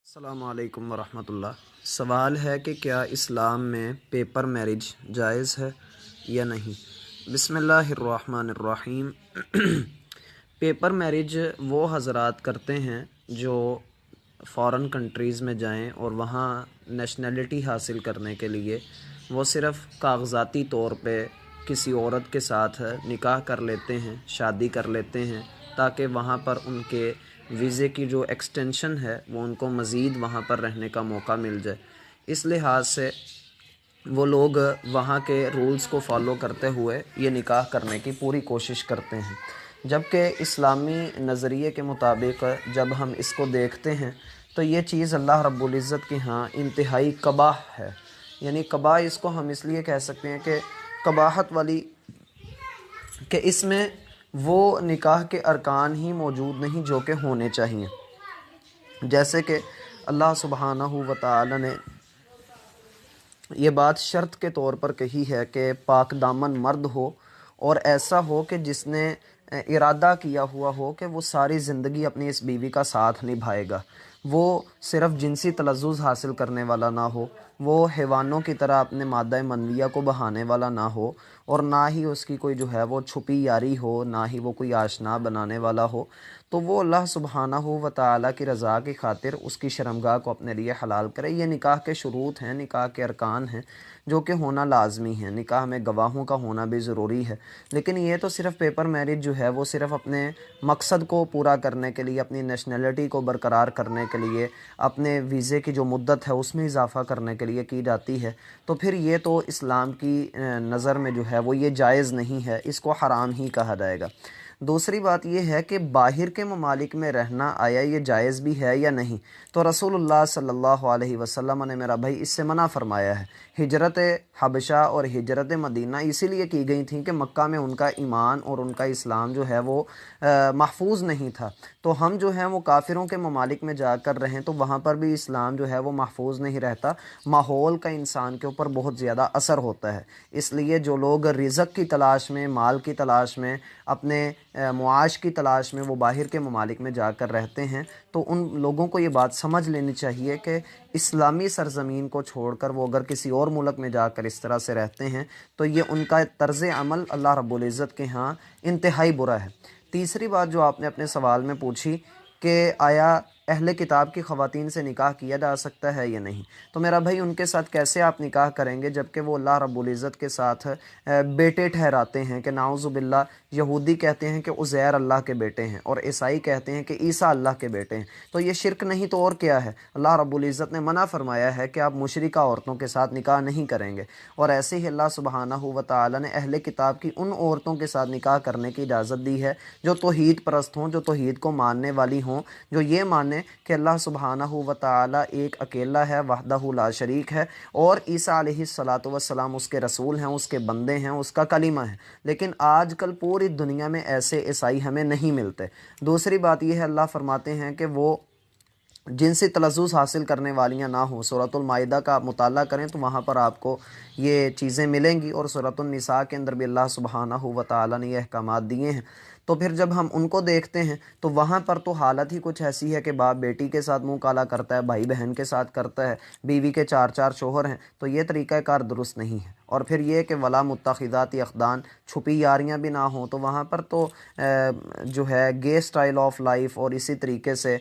السلام علیکم ورحمۃ اللہ۔ سوال ہے کہ کیا اسلام میں پیپر میرج جائز ہے یا نہیں؟ بسم اللہ الرحمن الرحیم۔ پیپر میرج وہ حضرات کرتے ہیں جو فارن کنٹریز میں جائیں اور وہاں نیشنلٹی حاصل کرنے کے لیے وہ صرف کاغذاتی طور پہ کسی عورت کے ساتھ نکاح کر لیتے ہیں، شادی کر لیتے ہیں، تاکہ وہاں پر ان کے ویزے کی جو ایکسٹینشن ہے وہ ان کو مزید وہاں پر رہنے کا موقع مل جائے۔ اس لحاظ سے وہ لوگ وہاں کے رولز کو فالو کرتے ہوئے یہ نکاح کرنے کی پوری کوشش کرتے ہیں، جبکہ اسلامی نظریے کے مطابق جب ہم اس کو دیکھتے ہیں تو یہ چیز اللہ رب العزت کے ہاں انتہائی قباح ہے۔ یعنی قباح اس کو ہم اس لیے کہہ سکتے ہیں کہ قباحت والی، کہ اس میں وہ نکاح کے ارکان ہی موجود نہیں جو کہ ہونے چاہیے۔ جیسے کہ اللہ سبحانہ و تعالی نے یہ بات شرط کے طور پر کہی ہے کہ پاک دامن مرد ہو اور ایسا ہو کہ جس نے ارادہ کیا ہوا ہو کہ وہ ساری زندگی اپنی اس بیوی کا ساتھ نبھائے گا، وہ صرف جنسی تلذذ حاصل کرنے والا نہ ہو، وہ حیوانوں کی طرح اپنے مادہ منویہ کو بہانے والا نہ ہو، اور نہ ہی اس کی کوئی جو ہے وہ چھپی یاری ہو، نہ ہی وہ کوئی آشنا بنانے والا ہو، تو وہ اللہ سبحانہ و تعالی کی رضا کی خاطر اس کی شرمگاہ کو اپنے لیے حلال کرے۔ یہ نکاح کے شروط ہیں، نکاح کے ارکان ہیں جو کہ ہونا لازمی ہے۔ نکاح میں گواہوں کا ہونا بھی ضروری ہے، لیکن یہ تو صرف پیپر میرج جو ہے وہ صرف اپنے مقصد کو پورا کرنے کے لیے، اپنی نیشنلٹی کو برقرار کرنے کے لیے، اپنے ویزے کی جو مدت ہے اس میں اضافہ کرنے کے لیے کی جاتی ہے، تو پھر یہ تو اسلام کی نظر میں جو ہے وہ یہ جائز نہیں ہے، اس کو حرام ہی کہا جائے گا۔ دوسری بات یہ ہے کہ باہر کے ممالک میں رہنا آیا یہ جائز بھی ہے یا نہیں؟ تو رسول اللہ صلی اللہ علیہ وسلم نے میرا بھائی اس سے منع فرمایا ہے۔ ہجرت حبشہ اور ہجرت مدینہ اسی لیے کی گئی تھیں کہ مکہ میں ان کا ایمان اور ان کا اسلام جو ہے وہ محفوظ نہیں تھا، تو ہم جو ہیں وہ کافروں کے ممالک میں جا کر رہیں تو وہاں پر بھی اسلام جو ہے وہ محفوظ نہیں رہتا، ماحول کا انسان کے اوپر بہت زیادہ اثر ہوتا ہے۔ اس لیے جو لوگ رزق کی تلاش میں، مال کی تلاش میں، اپنے معاش کی تلاش میں وہ باہر کے ممالک میں جا کر رہتے ہیں، تو ان لوگوں کو یہ بات سمجھ لینی چاہیے کہ اسلامی سرزمین کو چھوڑ کر وہ اگر کسی اور ملک میں جا کر اس طرح سے رہتے ہیں تو یہ ان کا طرز عمل اللہ رب العزت کے ہاں انتہائی برا ہے۔ تیسری بات جو آپ نے اپنے سوال میں پوچھی کہ آیا اہل کتاب کی خواتین سے نکاح کیا جا سکتا ہے یا نہیں، تو میرا بھائی ان کے ساتھ کیسے آپ نکاح کریں گے جبکہ وہ اللہ رب العزت کے ساتھ بیٹے ٹھہراتے ہیں؟ کہ نعوذ باللہ یہودی کہتے ہیں کہ عزیر اللہ کے بیٹے ہیں، اور عیسائی کہتے ہیں کہ عیسیٰ اللہ کے بیٹے ہیں، تو یہ شرک نہیں تو اور کیا ہے؟ اللہ رب العزت نے منع فرمایا ہے کہ آپ مشرکہ عورتوں کے ساتھ نکاح نہیں کریں گے، اور ایسے ہی اللہ سبحانہ و تعالی نے اہل کتاب کی ان عورتوں کے ساتھ نکاح کرنے کی اجازت دی ہے جو توحید پرست ہوں، جو توحید کو ماننے والی ہوں، جو یہ مانیں کہ اللہ سبحانہ و تعالی ایک اکیلا ہے، وحدہ لا شریک ہے، اور عیسیٰ علیہ السلام اس کے رسول ہیں، اس کے بندے ہیں، اس کا کلمہ ہے۔ لیکن آج کل پوری دنیا میں ایسے عیسائی ہمیں نہیں ملتے۔ دوسری بات یہ ہے، اللہ فرماتے ہیں کہ وہ جنسی تلذذ حاصل کرنے والیاں نہ ہوں۔ سورۃ المائدہ کا آپ مطالعہ کریں تو وہاں پر آپ کو یہ چیزیں ملیں گی، اور سورۃ النساء کے اندر بھی اللہ سبحانہ و تعالی نے یہ احکامات دیے ہیں۔ تو پھر جب ہم ان کو دیکھتے ہیں تو وہاں پر تو حالت ہی کچھ ایسی ہے کہ باپ بیٹی کے ساتھ منہ کالا کرتا ہے، بھائی بہن کے ساتھ کرتا ہے، بیوی کے چار چار شوہر ہیں، تو یہ طریقہ کار درست نہیں ہے۔ اور پھر یہ کہ ولا متخذات اخدان، چھپی یاریاں بھی نہ ہوں، تو وہاں پر تو جو ہے گے سٹائل آف لائف، اور اسی طریقے سے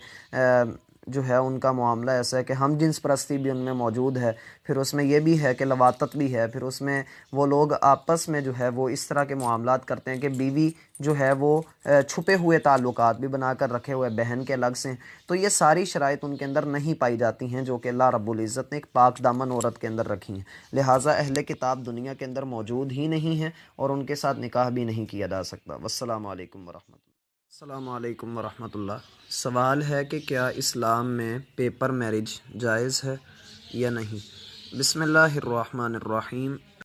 جو ہے ان کا معاملہ ایسا ہے کہ ہم جنس پرستی بھی ان میں موجود ہے، پھر اس میں یہ بھی ہے کہ لواطت بھی ہے، پھر اس میں وہ لوگ آپس میں جو ہے وہ اس طرح کے معاملات کرتے ہیں کہ بیوی جو ہے وہ چھپے ہوئے تعلقات بھی بنا کر رکھے ہوئے، بہن کے الگ سے، تو یہ ساری شرائط ان کے اندر نہیں پائی جاتی ہیں جو کہ اللہ رب العزت نے ایک پاک دامن عورت کے اندر رکھی ہیں۔ لہٰذا اہل کتاب دنیا کے اندر موجود ہی نہیں ہیں اور ان کے ساتھ نکاح بھی نہیں کیا جا سکتا۔ والسلام علیکم ورحمۃ اللہ۔ السلام علیکم ورحمۃ اللہ۔ سوال ہے کہ کیا اسلام میں پیپر میرج جائز ہے یا نہیں؟ بسم اللہ الرحمن الرحیم۔